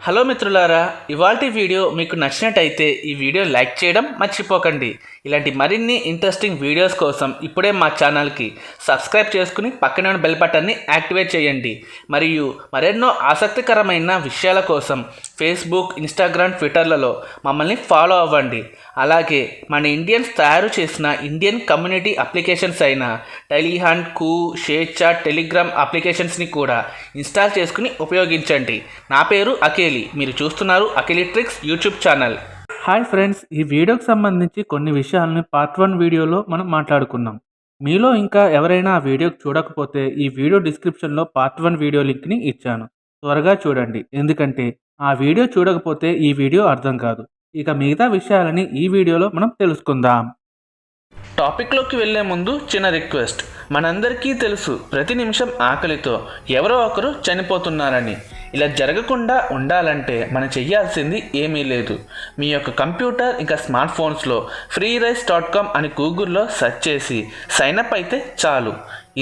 Hello మిత్రులారా, ఇవాల్టి video మీకు నచ్చినట్టయితే ఈ వీడియో లైక్ చేయడం మర్చిపోకండి. ఇలాంటి మరిన్ని ఇంట్రెస్టింగ్ వీడియోస్ కోసం ఇప్పుడే మా ఛానల్కి సబ్స్క్రైబ్ చేసుకుని పక్కనే ఉన్న బెల్ బటన్ని యాక్టివేట్ చేయండి. మరియు మరెన్నో ఆసక్తికరమైన విషయాల కోసం ఫేస్బుక్, ఇన్స్టాగ్రామ్, ట్విట్టర్లలో మమ్మల్ని ఫాలో అవ్వండి. అలాగే మన ఇండియన్స్ తయారు చేసిన ఇండియన్ కమ్యూనిటీ అప్లికేషన్స్ అయిన టెలిహంట్, కూ, షేర్చాట్, టెలిగ్రామ్ అప్లికేషన్స్ని కూడా ఇన్స్టాల్ చేసుకుని ఉపయోగించండి. నా పేరు అఖిలి, మీరు చూస్తున్నారు Akhili tricks YouTube channel. Hi friends, ఈ వీడియోకి సంబంధించి కొన్ని విషయాలని పార్ట్ 1 వీడియోలో మనం మాట్లాడుకున్నాం. మీలో ఇంకా ఎవరైనా ఆ వీడియో చూడకపోతే ఈ వీడియో డిస్క్రిప్షన్లో పార్ట్ 1 వీడియో లింక్ని ఇచ్చాను. త్వరగా చూడండి, ఎందుకంటే ఆ వీడియో చూడకపోతే ఈ వీడియో అర్థం కాదు. ఇక మిగతా విషయాలని ఈ వీడియోలో మనం తెలుసుకుందాం. టాపిక్లోకి వెళ్లే ముందు చిన్న రిక్వెస్ట్. మనందరికీ తెలుసు, ప్రతి నిమిషం ఆకలితో ఎవరో ఒకరు చనిపోతున్నారని. ఇలా జరగకుండా ఉండాలంటే మనం చేయాల్సింది ఏమీ లేదు. మీ యొక్క కంప్యూటర్ ఇంకా స్మార్ట్ ఫోన్స్లో freerice.com అని గూగుల్లో సెర్చ్ చేసి సైన్అప్ అయితే చాలు.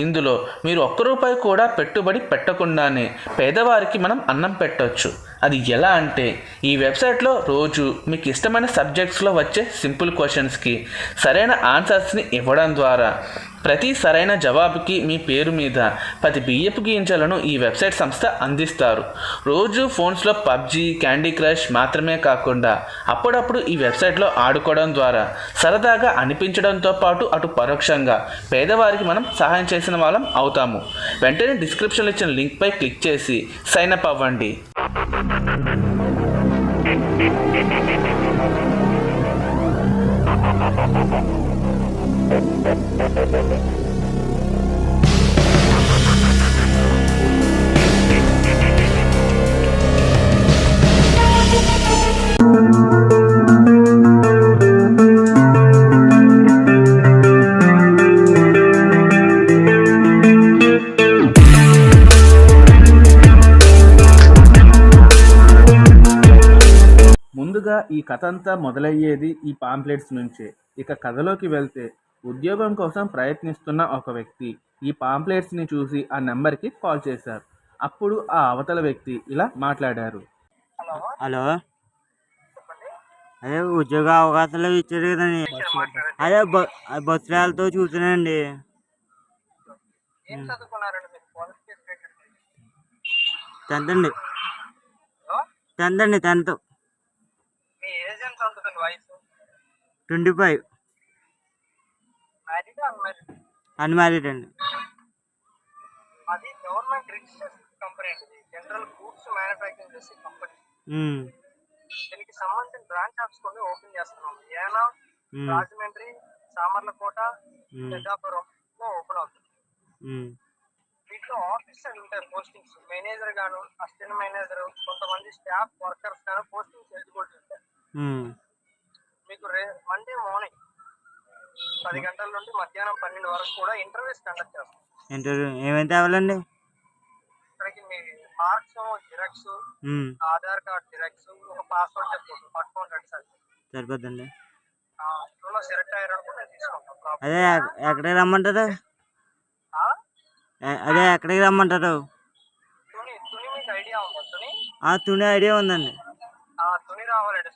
ఇందులో మీరు ₹1 కూడా పెట్టుబడి పెట్టకుండానే పేదవారికి మనం అన్నం పెట్టవచ్చు. అది ఎలా అంటే, ఈ వెబ్సైట్లో రోజు మీకు ఇష్టమైన సబ్జెక్ట్స్లో వచ్చే సింపుల్ క్వశ్చన్స్కి సరైన ఆన్సర్స్ని ఇవ్వడం ద్వారా ప్రతి సరైన జవాబుకి మీ పేరు మీద 10 బియ్యపు గింజలను ఈ వెబ్సైట్ సంస్థ అందిస్తారు. రోజు ఫోన్స్లో పబ్జీ, క్యాండీ క్రష్ మాత్రమే కాకుండా అప్పుడప్పుడు ఈ వెబ్సైట్లో ఆడుకోవడం ద్వారా సరదాగా అనిపించడంతో పాటు అటు పరోక్షంగా పేదవారికి మనం సహాయం చేసిన వాళ్ళం అవుతాము. వెంటనే డిస్క్రిప్షన్లో ఇచ్చిన లింక్పై క్లిక్ చేసి సైన్అప్ అవ్వండి. ముందుగా ఈ కథ అంతా మొదలయ్యేది ఈ పాంప్లెట్స్ నుంచే. ఇక కథలోకి వెళ్తే, ఉద్యోగం కోసం ప్రయత్నిస్తున్న ఒక వ్యక్తి ఈ పాంప్లెట్స్ని చూసి ఆ నెంబర్కి కాల్ చేశారు. అప్పుడు ఆ అవతల వ్యక్తి ఇలా మాట్లాడారు. హలో, అదే ఉద్యోగ అవకాశాలు ఇచ్చారు కదండి. అదే బస్సు వేలతో చూసానండి. టెన్త్ అండి, 10th. 25. అన్మ్యారీడ్ అండి. అది గవర్నమెంట్ రిజిస్టర్డ్ కంపెనీ అండి, జనరల్ గూడ్స్ మ్యానుఫ్యాక్చరింగ్ చేసే కంపెనీ. దీనికి సంబంధించిన బ్రాంచ్ ఆఫీస్ కొన్ని ఓపెన్ చేస్తున్నాం. ఏనా, రాజమండ్రి, సామర్లకోట, పెద్దాపురం లో ఓపెన్ అవుతుంది. వీటిలో ఆఫీసర్ ఉంటారు పోస్టింగ్స్, మేనేజర్ గాను, అసిస్టెంట్ మేనేజర్, కొంతమంది స్టాఫ్ వర్కర్స్ గాను పోస్టింగ్స్ ఎలిజిబిలిటీ ఉంటాయి. మీకు మండే మార్నింగ్ 10 గంటల నుండి మధ్యాహ్నం 12 వరకు కూడా ఇంటర్వ్యూస్ కండక్ట్ చేస్తాం. ఇంటర్వ్యూ ఏమైతే అవ్వాలండి? ఇక్కడికి మీ marks, xerox, Aadhaar card xerox, ఒక పాస్వర్డ్ చెప్తాను, పట్టుకోండి సార్, సరిపోద్దండి. ఇంట్లో సెలెక్ట్ అయ్యారనుకో నేను తీసుకుంటాం. అదే ఎక్కడికి రమ్మంటారు? అదే ఎక్కడికి రమ్మంటారు? తుని మీకు ఐడియా ఉందా? తుని ఐడియా ఉందండి. తుని రావాలండి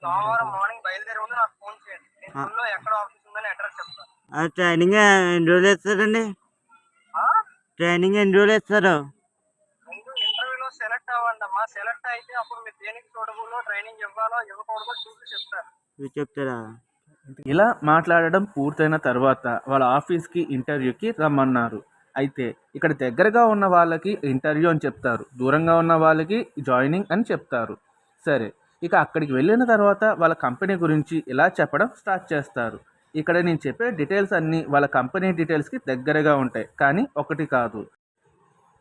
సోమవారం మార్నింగ్ బయలుదేరి ముందు నాకు ఫోన్ చేయండి. నేను తునిలో ఎక్కడ ఆఫీస్ ఉందని అడ్రస్ చెప్తాను. ట్రైనింగ్ ఎన్ని రోజులు ఇస్తారండి? ట్రైనింగ్ ఎన్ని రోజులు ఇస్తారు? ముందు ఇంటర్వ్యూలో సెలెక్ట్ అవ్వండి అమ్మా. సెలెక్ట్ అయితే అప్పుడు మీరు దేనికి సూటబుల్లో ట్రైనింగ్ ఇవ్వాలో ఇవ్వకూడదో చూసి చెప్తారా? ఇలా మాట్లాడడం పూర్తయిన తర్వాత వాళ్ళ ఆఫీస్కి ఇంటర్వ్యూకి రమ్మన్నారు. అయితే ఇక్కడ దగ్గరగా ఉన్న వాళ్ళకి ఇంటర్వ్యూ అని చెప్తారు, దూరంగా ఉన్న వాళ్ళకి జాయినింగ్ అని చెప్తారు. సరే, ఇక అక్కడికి వెళ్ళిన తర్వాత వాళ్ళ కంపెనీ గురించి ఇలా చెప్పడం స్టార్ట్ చేస్తారు. ఇక్కడ నేను చెప్పే డీటెయిల్స్ అన్నీ వాళ్ళ కంపెనీ డీటెయిల్స్కి దగ్గరగా ఉంటాయి, కానీ ఒకటి కాదు.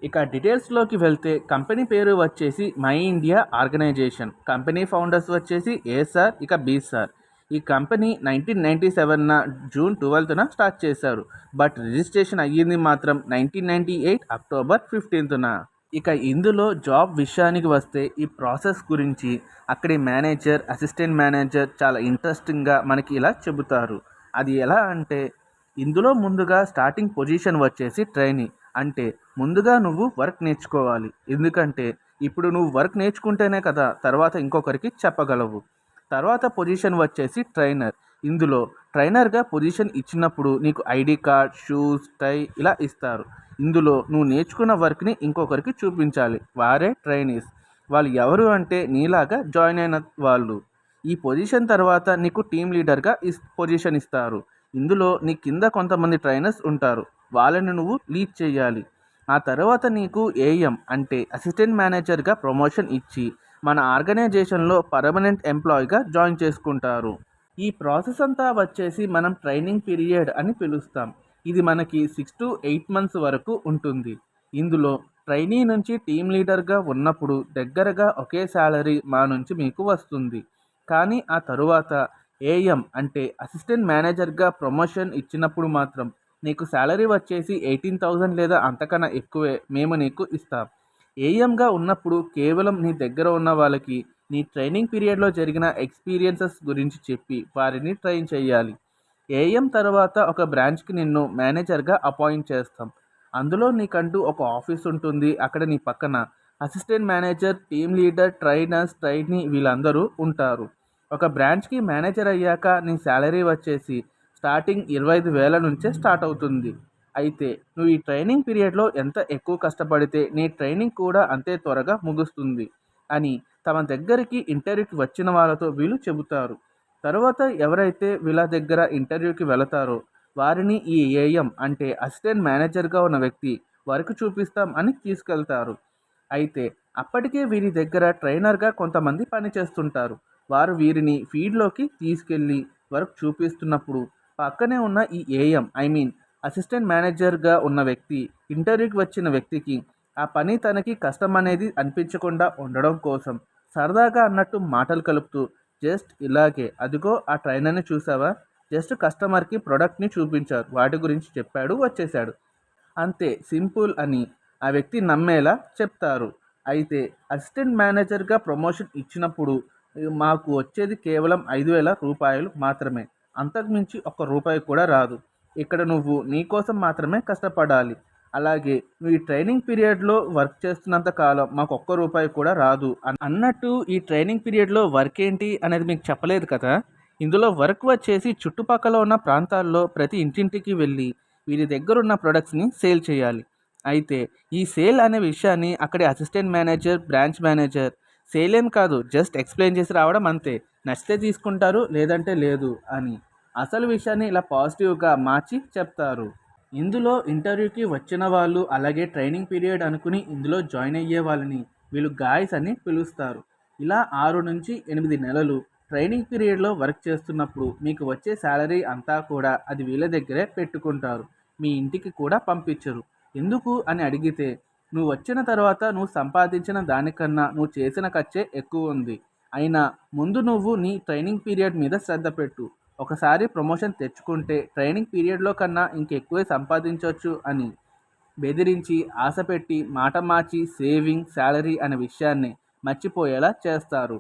ఇక డీటెయిల్స్లోకి వెళ్తే, కంపెనీ పేరు వచ్చేసి my India organisation, company founders వచ్చేసి ఏ సార్, ఇక బి సార్. ఈ కంపెనీ 1997 జూన్ 12న స్టార్ట్ చేశారు. బట్ రిజిస్ట్రేషన్ అయ్యింది మాత్రం 1998 అక్టోబర్ 15న. ఇక ఇందులో జాబ్ విషయానికి వస్తే, ఈ ప్రాసెస్ గురించి అక్కడి మేనేజర్, అసిస్టెంట్ మేనేజర్ చాలా ఇంట్రెస్టింగ్గా మనకి ఇలా చెబుతారు. అది ఎలా అంటే, ఇందులో ముందుగా స్టార్టింగ్ పొజిషన్ వచ్చేసి ట్రైనీ. అంటే ముందుగా నువ్వు వర్క్ నేర్చుకోవాలి. ఎందుకంటే ఇప్పుడు నువ్వు వర్క్ నేర్చుకుంటేనే కదా తర్వాత ఇంకొకరికి చెప్పగలవు. తర్వాత పొజిషన్ వచ్చేసి ట్రైనర్. ఇందులో ట్రైనర్గా పొజిషన్ ఇచ్చినప్పుడు నీకు ఐడి కార్డ్, షూస్, టై ఇలా ఇస్తారు. ఇందులో నువ్వు నేర్చుకున్న వర్క్ని ఇంకొకరికి చూపించాలి. వారే ట్రైనీస్. వాళ్ళు ఎవరు అంటే నీలాగా జాయిన్ అయిన వాళ్ళు. ఈ పొజిషన్ తర్వాత నీకు టీమ్ లీడర్గా పొజిషన్ ఇస్తారు. ఇందులో నీ కింద కొంతమంది ట్రైనర్స్ ఉంటారు. వాళ్ళని నువ్వు లీడ్ చేయాలి. ఆ తర్వాత నీకు ఏఎం అంటే అసిస్టెంట్ మేనేజర్గా ప్రమోషన్ ఇచ్చి మన ఆర్గనైజేషన్లో పర్మనెంట్ ఎంప్లాయీగా జాయిన్ చేసుకుంటారు. ఈ ప్రాసెస్ అంతా వచ్చేసి మనం ట్రైనింగ్ పీరియడ్ అని పిలుస్తాం. ఇది మనకి 6 to 8 months వరకు ఉంటుంది. ఇందులో ట్రైనీ నుంచి టీమ్ లీడర్గా ఉన్నప్పుడు దగ్గరగా ఒకే శాలరీ మా నుంచి మీకు వస్తుంది. కానీ ఆ తరువాత ఏఎం అంటే అసిస్టెంట్ మేనేజర్గా ప్రమోషన్ ఇచ్చినప్పుడు మాత్రం నీకు శాలరీ వచ్చేసి 18,000 లేదా అంతకన్నా ఎక్కువే మేము నీకు ఇస్తాం. ఏఎంగా ఉన్నప్పుడు కేవలం నీ దగ్గర ఉన్న వాళ్ళకి నీ ట్రైనింగ్ పీరియడ్లో జరిగిన ఎక్స్పీరియన్సెస్ గురించి చెప్పి వారిని ట్రైన్ చేయాలి. ఏఎం తర్వాత ఒక బ్రాంచ్కి నిన్ను మేనేజర్గా అపాయింట్ చేస్తాం. అందులో నీకంటూ ఒక ఆఫీస్ ఉంటుంది. అక్కడ నీ పక్కన assistant manager, team leader, trainers, trainee వీళ్ళందరూ ఉంటారు. ఒక బ్రాంచ్కి మేనేజర్ అయ్యాక నీ శాలరీ వచ్చేసి స్టార్టింగ్ 25,000 నుంచే స్టార్ట్ అవుతుంది. అయితే నువ్వు ఈ ట్రైనింగ్ పీరియడ్లో ఎంత ఎక్కువ కష్టపడితే నీ ట్రైనింగ్ కూడా అంతే త్వరగా ముగుస్తుంది అని తమ దగ్గరికి ఇంటర్వ్యూకి వచ్చిన వాళ్ళతో వీళ్ళు చెబుతారు. తర్వాత ఎవరైతే వీళ్ళ దగ్గర ఇంటర్వ్యూకి వెళతారో వారిని ఈ ఏఎం అంటే అసిస్టెంట్ మేనేజర్గా ఉన్న వ్యక్తి వర్క్ చూపిస్తాం అని తీసుకెళ్తారు. అయితే అప్పటికే వీరి దగ్గర ట్రైనర్గా కొంతమంది పనిచేస్తుంటారు. వారు వీరిని ఫీల్డ్లోకి తీసుకెళ్ళి వర్క్ చూపిస్తున్నప్పుడు పక్కనే ఉన్న ఈ ఏఎం అసిస్టెంట్ మేనేజర్గా ఉన్న వ్యక్తి ఇంటర్వ్యూకి వచ్చిన వ్యక్తికి ఆ పని తనకి కష్టం అనేది అనిపించకుండా ఉండడం కోసం సరదాగా అన్నట్టు మాటలు కలుపుతూ జస్ట్ ఇలాగే అదిగో ఆ ట్రైనర్ని చూసావా, జస్ట్ కస్టమర్కి ప్రోడక్ట్ని చూపించారు, వాటి గురించి చెప్పాడు వచ్చేసాడు, అంతే సింపుల్ అని ఆ వ్యక్తి నమ్మేలా చెప్తారు. అయితే అసిస్టెంట్ మేనేజర్గా ప్రమోషన్ ఇచ్చినప్పుడు మాకు వచ్చేది కేవలం 5,000 రూపాయలు మాత్రమే. అంతకుమించి ఒక్క రూపాయి కూడా రాదు. ఇక్కడ నువ్వు నీ కోసం మాత్రమే కష్టపడాలి. అలాగే నువ్వు ఈ ట్రైనింగ్ పీరియడ్లో వర్క్ చేస్తున్నంత కాలం మాకు ఒక్క రూపాయి కూడా రాదు అన్నట్టు ఈ ట్రైనింగ్ పీరియడ్లో వర్క్ ఏంటి అనేది మీకు చెప్పలేదు కదా. ఇందులో వర్క్ వచ్చేసి చుట్టుపక్కల ఉన్న ప్రాంతాల్లో ప్రతి ఇంటింటికి వెళ్ళి వీరి దగ్గర ఉన్న ప్రొడక్ట్స్ని సేల్ చేయాలి. అయితే ఈ సేల్ అనే విషయాన్ని అక్కడి assistant manager, branch manager sale ఏం కాదు, జస్ట్ ఎక్స్ప్లెయిన్ చేసి రావడం అంతే. నచ్చితే తీసుకుంటారు, లేదంటే లేదు అని అసలు విషయాన్ని ఇలా పాజిటివ్గా మార్చి చెప్తారు. ఇందులో ఇంటర్వ్యూకి వచ్చిన వాళ్ళు అలాగే ట్రైనింగ్ పీరియడ్ అనుకుని ఇందులో జాయిన్ అయ్యే వాళ్ళని వీళ్ళు గాయస్ అని పిలుస్తారు. ఇలా 6 నుంచి 8 నెలలు ట్రైనింగ్ పీరియడ్లో వర్క్ చేస్తున్నప్పుడు మీకు వచ్చే శాలరీ అంతా కూడా అది వీళ్ళ దగ్గరే పెట్టుకుంటారు. మీ ఇంటికి కూడా పంపించరు. ఎందుకు అని అడిగితే నువ్వు వచ్చిన తర్వాత నువ్వు సంపాదించిన దానికన్నా నువ్వు చేసిన ఖర్చే ఎక్కువ ఉంది. అయినా ముందు నువ్వు నీ ట్రైనింగ్ పీరియడ్ మీద శ్రద్ధ పెట్టు. ఒకసారి ప్రమోషన్ తెచ్చుకుంటే ట్రైనింగ్ పీరియడ్లో కన్నా ఇంకెక్కువే సంపాదించవచ్చు అని బెదిరించి ఆశ పెట్టి మాట మార్చి సేవింగ్, శాలరీ అనే విషయాన్ని మర్చిపోయేలా చేస్తారు.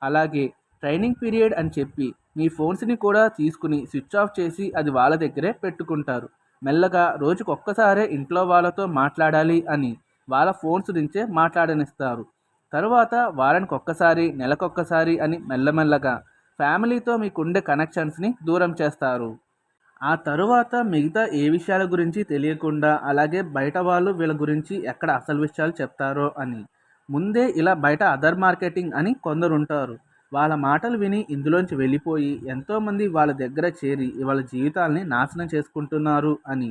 అలాగే ట్రైనింగ్ పీరియడ్ అని చెప్పి మీ ఫోన్స్ని కూడా తీసుకుని స్విచ్ ఆఫ్ చేసి అది వాళ్ళ దగ్గరే పెట్టుకుంటారు. మెల్లగా రోజుకు ఒక్కసారే ఇంట్లో వాళ్ళతో మాట్లాడాలి అని వాళ్ళ ఫోన్స్ నుంచే మాట్లాడనిస్తారు. తరువాత వారానికి ఒక్కసారి, నెలకొక్కసారి అని మెల్లమెల్లగా ఫ్యామిలీతో మీకుండే కనెక్షన్స్ని దూరం చేస్తారు. ఆ తరువాత మిగతా ఏ విషయాల గురించి తెలియకుండా అలాగే బయట వాళ్ళు వీళ్ళ గురించి ఎక్కడ అసలు విషయాలు చెప్తారో అని ముందే ఇలా బయట అదర్ మార్కెటింగ్ అని కొందరు ఉంటారు. వాళ్ళ మాటలు విని ఇందులోంచి వెళ్ళిపోయి ఎంతోమంది వాళ్ళ దగ్గర చేరి వాళ్ళ జీవితాలని నాశనం చేసుకుంటున్నారు అని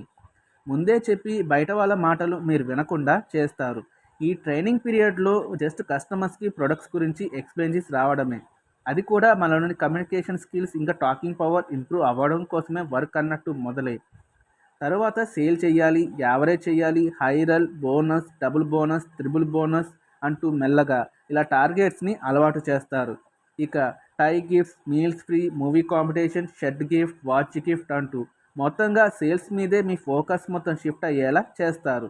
ముందే చెప్పి బయట వాళ్ళ మాటలు మీరు వినకుండా చేస్తారు. ఈ ట్రైనింగ్ పీరియడ్లో జస్ట్ కస్టమర్స్కి ప్రొడక్ట్స్ గురించి ఎక్స్ప్లెయిన్ చేసి రావడమే. అది కూడా మనలోని కమ్యూనికేషన్ స్కిల్స్ ఇంకా టాకింగ్ పవర్ ఇంప్రూవ్ అవ్వడం కోసమే వర్క్ అన్నట్టు మొదలై తర్వాత సేల్ చేయాలి, యావరేజ్ చేయాలి, హైరల్, bonus, double bonus, triple bonus అంటూ మెల్లగా ఇలా టార్గెట్స్ని అలవాటు చేస్తారు. ఇక tie gifts, meals free, movie competition, shirt gift, watch gift అంటూ మొత్తంగా సేల్స్ మీదే మీ ఫోకస్ మొత్తం షిఫ్ట్ అయ్యేలా చేస్తారు.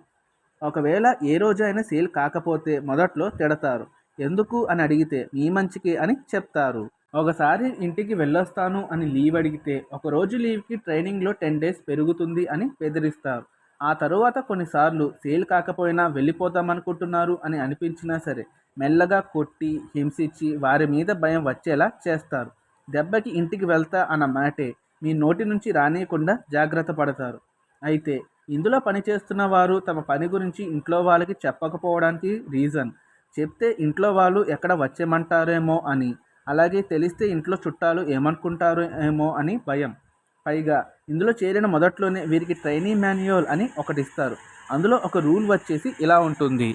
ఒకవేళ ఏ రోజు అయినా సేల్ కాకపోతే మొదట్లో తిడతారు. ఎందుకు అని అడిగితే మీ మంచికి అని చెప్తారు. ఒకసారి ఇంటికి వెళ్ళొస్తాను అని లీవ్ అడిగితే ఒకరోజు లీవ్కి ట్రైనింగ్లో 10 days పెరుగుతుంది అని బెదిరిస్తారు. ఆ తరువాత కొన్నిసార్లు సేల్ కాకపోయినా వెళ్ళిపోదామనుకుంటున్నారు అని అనిపించినా సరే మెల్లగా కొట్టి హింసించి వారి మీద భయం వచ్చేలా చేస్తారు. దెబ్బకి ఇంటికి వెళ్తా అన్న మాటే మీ నోటి నుంచి రానియకుండా జాగ్రత్త పడతారు. అయితే ఇందులో పనిచేస్తున్న వారు తమ పని గురించి ఇంట్లో వాళ్ళకి చెప్పకపోవడానికి రీజన్ చెప్తే ఇంట్లో వాళ్ళు ఎక్కడ వచ్చేయమంటారేమో అని, అలాగే తెలిస్తే ఇంట్లో చుట్టాలు ఏమనుకుంటారో ఏమో అని భయం. పైగా ఇందులో చేరిన మొదట్లోనే వీరికి ట్రైనింగ్ మాన్యువల్ అని ఒకటి ఇస్తారు. అందులో ఒక రూల్ వచ్చేసి ఇలా ఉంటుంది.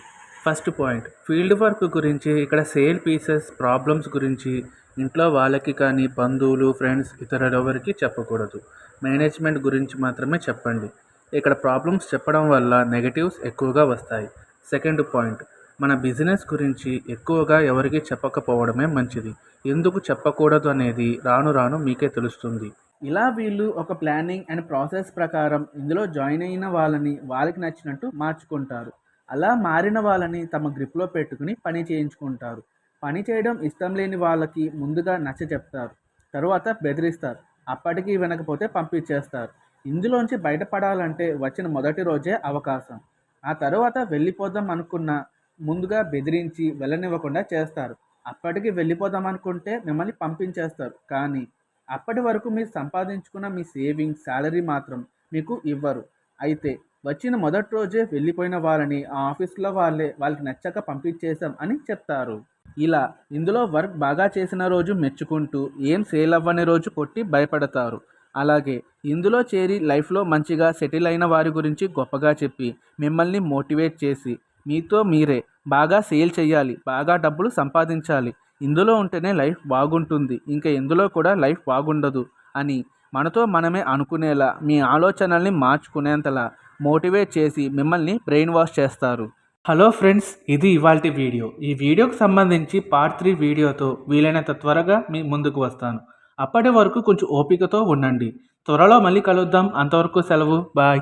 ఫస్ట్ పాయింట్, ఫీల్డ్ వర్క్ గురించి. ఇక్కడ సేల్ పీసెస్ ప్రాబ్లమ్స్ గురించి ఇంట్లో వాళ్ళకి కానీ బంధువులు ఫ్రెండ్స్ ఇతరులెవరికి చెప్పకూడదు. మేనేజ్మెంట్ గురించి మాత్రమే చెప్పండి. ఇక్కడ ప్రాబ్లమ్స్ చెప్పడం వల్ల నెగటివ్స్ ఎక్కువగా వస్తాయి. సెకండ్ పాయింట్, మన బిజినెస్ గురించి ఎక్కువగా ఎవరికి చెప్పకపోవడమే మంచిది. ఎందుకు చెప్పకూడదు అనేది రాను రాను మీకే తెలుస్తుంది. ఇలా వీళ్ళు ఒక ప్లానింగ్ అండ్ ప్రాసెస్ ప్రకారం ఇందులో జాయిన్ అయిన వాళ్ళని వాళ్ళకి నచ్చినట్టు మార్చుకుంటారు. అలా మారిన వాళ్ళని తమ గ్రిప్లో పెట్టుకుని పని చేయించుకుంటారు. పని చేయడం ఇష్టం లేని వాళ్ళకి ముందుగా నచ్చ చెప్తారు, తరువాత బెదిరిస్తారు, అప్పటికి వినకపోతే పంపించేస్తారు. ఇందులోంచి బయటపడాలంటే వచ్చిన మొదటి రోజే అవకాశం. ఆ తర్వాత వెళ్ళిపోదాం అనుకున్న ముందుగా బెదిరించి వెళ్ళనివ్వకుండా చేస్తారు. అప్పటికి వెళ్ళిపోదాం అనుకుంటే మిమ్మల్ని పంపించేస్తారు. కానీ అప్పటి వరకు మీరు సంపాదించుకున్న మీ సేవింగ్స్ శాలరీ మాత్రం మీకు ఇవ్వరు. అయితే వచ్చిన మొదటి రోజే వెళ్ళిపోయిన వాళ్ళని ఆ ఆఫీస్లో వాళ్ళకి నచ్చక పంపించేశాం అని చెప్తారు. ఇలా ఇందులో వర్క్ బాగా చేసిన రోజు మెచ్చుకుంటూ ఏం సేల్ అవ్వని రోజు కొట్టి భయపడతారు. అలాగే ఇందులో చేరి లైఫ్లో మంచిగా సెటిల్ అయిన వారి గురించి గొప్పగా చెప్పి మిమ్మల్ని మోటివేట్ చేసి మీతో మీరే బాగా సేల్ చేయాలి, బాగా డబ్బులు సంపాదించాలి, ఇందులో ఉంటేనే లైఫ్ బాగుంటుంది, ఇంకా ఇందులో కూడా లైఫ్ బాగుండదు అని మనతో మనమే అనుకునేలా మీ ఆలోచనల్ని మార్చుకునేంతలా మోటివేట్ చేసి మిమ్మల్ని బ్రెయిన్ వాష్ చేస్తారు. హలో ఫ్రెండ్స్, ఇది ఇవాల్టి వీడియో. ఈ వీడియోకి సంబంధించి పార్ట్ 3 వీడియోతో వీలైనంత త్వరగా మీ ముందుకు వస్తాను. అప్పటి వరకు కొంచెం ఓపికతో ఉండండి. త్వరలో మళ్ళీ కలుద్దాం. అంతవరకు సెలవు. బాయ్.